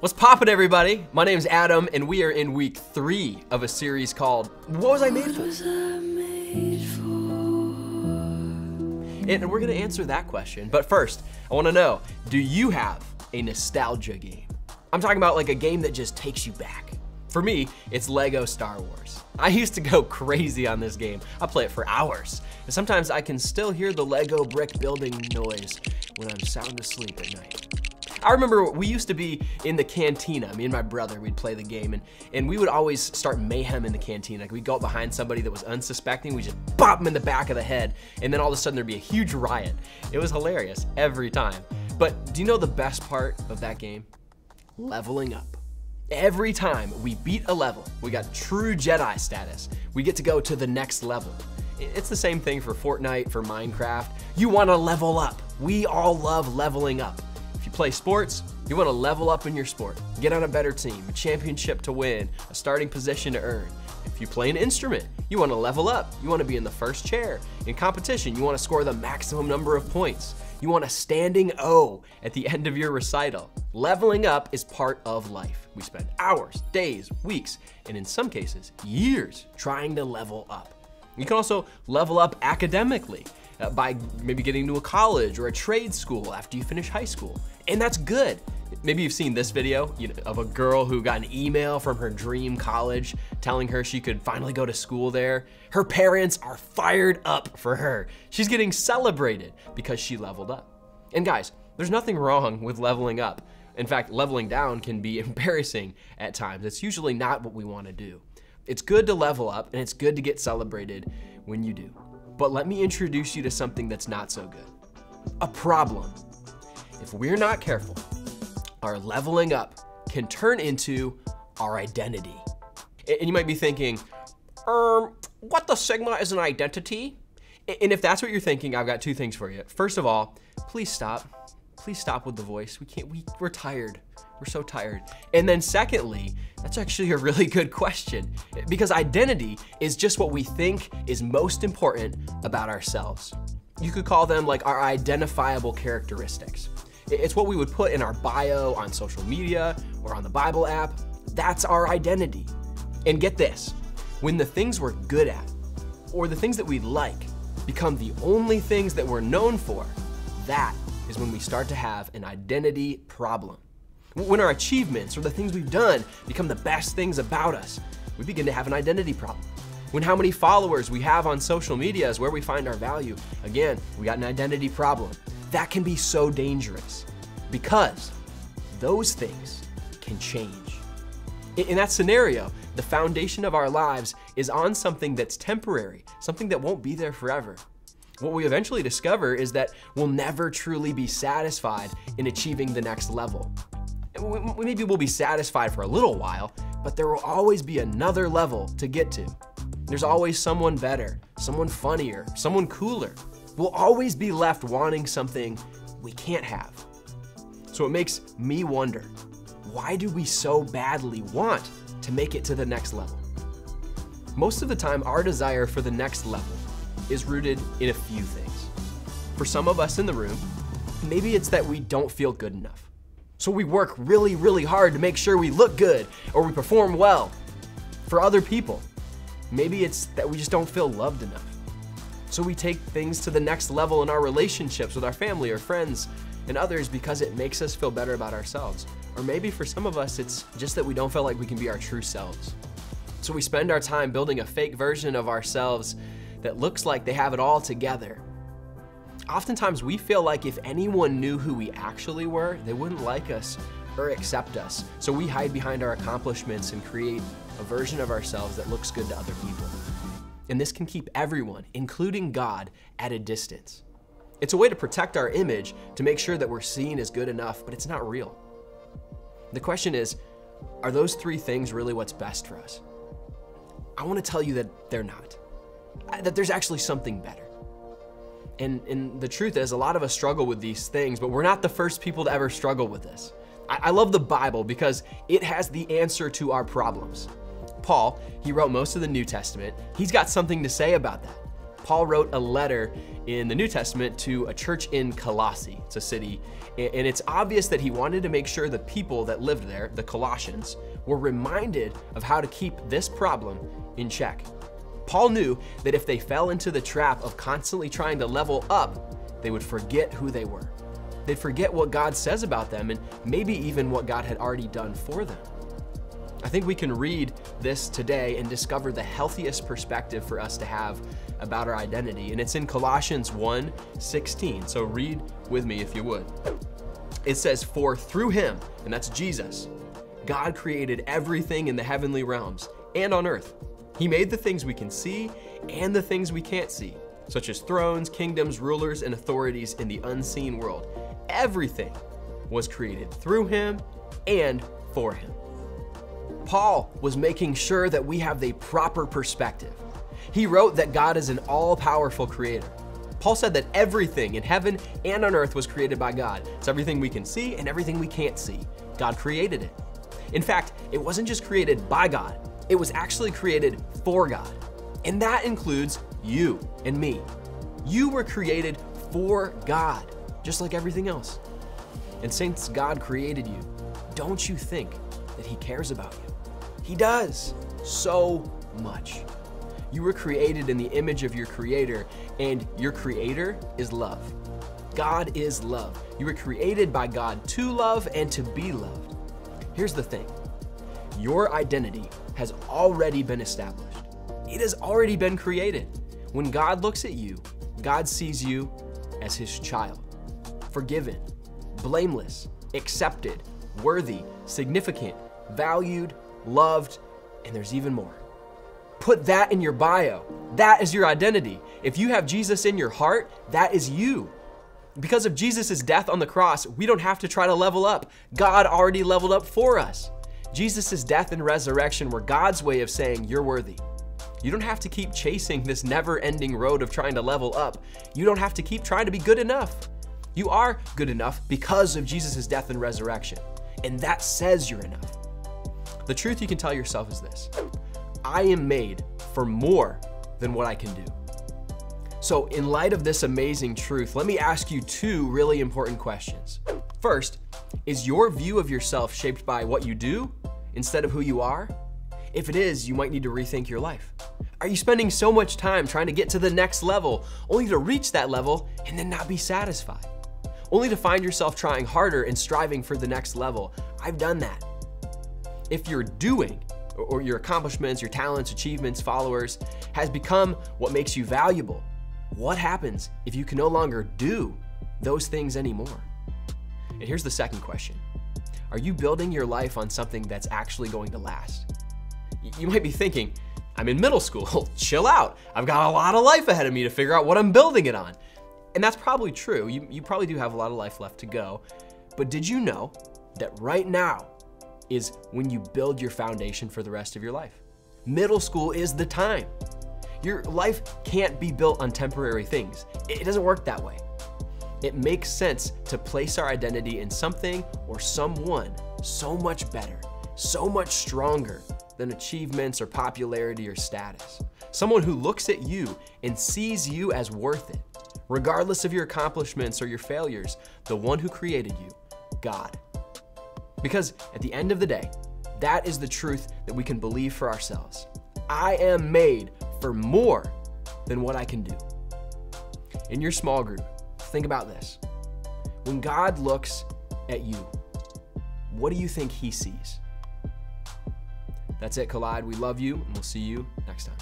What's poppin', everybody? My name's Adam, and we are in week 3 of a series called What Was I Made For? And we're gonna answer that question. But first, I wanna know, do you have a nostalgia game? I'm talking about like a game that just takes you back. For me, it's Lego Star Wars. I used to go crazy on this game. I play it for hours. And sometimes I can still hear the Lego brick building noise when I'm sound asleep at night. I remember we used to be in the cantina, me and my brother, we'd play the game, and we would always start mayhem in the cantina. Like we'd go up behind somebody that was unsuspecting, we'd just bop them in the back of the head, and then all of a sudden there'd be a huge riot. It was hilarious every time. But do you know the best part of that game? Leveling up. Every time we beat a level, we got true Jedi status, we get to go to the next level. It's the same thing for Fortnite, for Minecraft. You wanna level up. We all love leveling up. If you play sports, you wanna level up in your sport. Get on a better team, a championship to win, a starting position to earn. If you play an instrument, you wanna level up. You wanna be in the first chair. In competition, you wanna score the maximum number of points. You want a standing O at the end of your recital. Leveling up is part of life. We spend hours, days, weeks, and in some cases, years trying to level up. You can also level up academically by maybe getting to a college or a trade school after you finish high school. And that's good. Maybe you've seen this video of a girl who got an email from her dream college telling her she could finally go to school there. Her parents are fired up for her. She's getting celebrated because she leveled up. And guys, there's nothing wrong with leveling up. In fact, leveling down can be embarrassing at times. It's usually not what we want to do. It's good to level up and it's good to get celebrated when you do. But let me introduce you to something that's not so good. A problem. If we're not careful, our leveling up can turn into our identity. And you might be thinking, what the Sigma is an identity? And if that's what you're thinking, I've got 2 things for you. First of all, please stop. Please stop with the voice. We're tired. We're so tired. And then secondly, that's actually a really good question because identity is just what we think is most important about ourselves. You could call them like our identifiable characteristics. It's what we would put in our bio on social media or on the Bible app. That's our identity. And get this, when the things we're good at or the things that we like become the only things that we're known for, that is when we start to have an identity problem. When our achievements or the things we've done become the best things about us, we begin to have an identity problem. When how many followers we have on social media is where we find our value, again, we got an identity problem. That can be so dangerous because those things can change. In that scenario, the foundation of our lives is on something that's temporary, something that won't be there forever. What we eventually discover is that we'll never truly be satisfied in achieving the next level. Maybe we'll be satisfied for a little while, but there will always be another level to get to. There's always someone better, someone funnier, someone cooler. We'll always be left wanting something we can't have. So it makes me wonder, why do we so badly want to make it to the next level? Most of the time, our desire for the next level is rooted in a few things. For some of us in the room, maybe it's that we don't feel good enough. So we work really, really hard to make sure we look good or we perform well. For other people, maybe it's that we just don't feel loved enough. So we take things to the next level in our relationships with our family or friends and others because it makes us feel better about ourselves. Or maybe for some of us, it's just that we don't feel like we can be our true selves. So we spend our time building a fake version of ourselves that looks like they have it all together. Oftentimes we feel like if anyone knew who we actually were, they wouldn't like us or accept us. So we hide behind our accomplishments and create a version of ourselves that looks good to other people. And this can keep everyone, including God, at a distance. It's a way to protect our image to make sure that we're seen as good enough, but it's not real. The question is, are those 3 things really what's best for us? I want to tell you that they're not. That there's actually something better. And the truth is, a lot of us struggle with these things, but we're not the first people to ever struggle with this. I love the Bible because it has the answer to our problems. Paul, he wrote most of the New Testament. He's got something to say about that. Paul wrote a letter in the New Testament to a church in Colossae. It's a city, and it's obvious that he wanted to make sure the people that lived there, the Colossians, were reminded of how to keep this problem in check. Paul knew that if they fell into the trap of constantly trying to level up, they would forget who they were. They'd forget what God says about them and maybe even what God had already done for them. I think we can read this today and discover the healthiest perspective for us to have about our identity, and it's in Colossians 1:16. So read with me if you would. It says, "For through him," and that's Jesus, "God created everything in the heavenly realms and on earth. He made the things we can see and the things we can't see, such as thrones, kingdoms, rulers, and authorities in the unseen world. Everything was created through him and for him." Paul was making sure that we have the proper perspective. He wrote that God is an all-powerful creator. Paul said that everything in heaven and on earth was created by God. It's everything we can see and everything we can't see. God created it. In fact, it wasn't just created by God, it was actually created for God. And that includes you and me. You were created for God, just like everything else. And since God created you, don't you think that he cares about you? He does, so much. You were created in the image of your Creator, and your Creator is love. God is love. You were created by God to love and to be loved. Here's the thing. Your identity has already been established. It has already been created. When God looks at you, God sees you as his child, forgiven, blameless, accepted, worthy, significant, valued, loved, and there's even more. Put that in your bio. That is your identity. If you have Jesus in your heart, that is you. Because of Jesus' death on the cross, we don't have to try to level up. God already leveled up for us. Jesus' death and resurrection were God's way of saying you're worthy. You don't have to keep chasing this never-ending road of trying to level up. You don't have to keep trying to be good enough. You are good enough because of Jesus' death and resurrection. And that says you're enough. The truth you can tell yourself is this: I am made for more than what I can do. So in light of this amazing truth, let me ask you two really important questions. First, is your view of yourself shaped by what you do instead of who you are? If it is, you might need to rethink your life. Are you spending so much time trying to get to the next level only to reach that level and then not be satisfied? Only to find yourself trying harder and striving for the next level? I've done that. If your doing, or your accomplishments, your talents, achievements, followers, has become what makes you valuable, what happens if you can no longer do those things anymore? And here's the second question. Are you building your life on something that's actually going to last? You might be thinking, I'm in middle school, chill out. I've got a lot of life ahead of me to figure out what I'm building it on. And that's probably true. You probably do have a lot of life left to go. But did you know that right now is when you build your foundation for the rest of your life? Middle school is the time. Your life can't be built on temporary things. It doesn't work that way. It makes sense to place our identity in something or someone so much better, so much stronger than achievements or popularity or status. Someone who looks at you and sees you as worth it, regardless of your accomplishments or your failures. The one who created you, God. Because at the end of the day, that is the truth that we can believe for ourselves. I am made for more than what I can do. In your small group, think about this. When God looks at you, what do you think he sees? That's it, Collide. We love you, and we'll see you next time.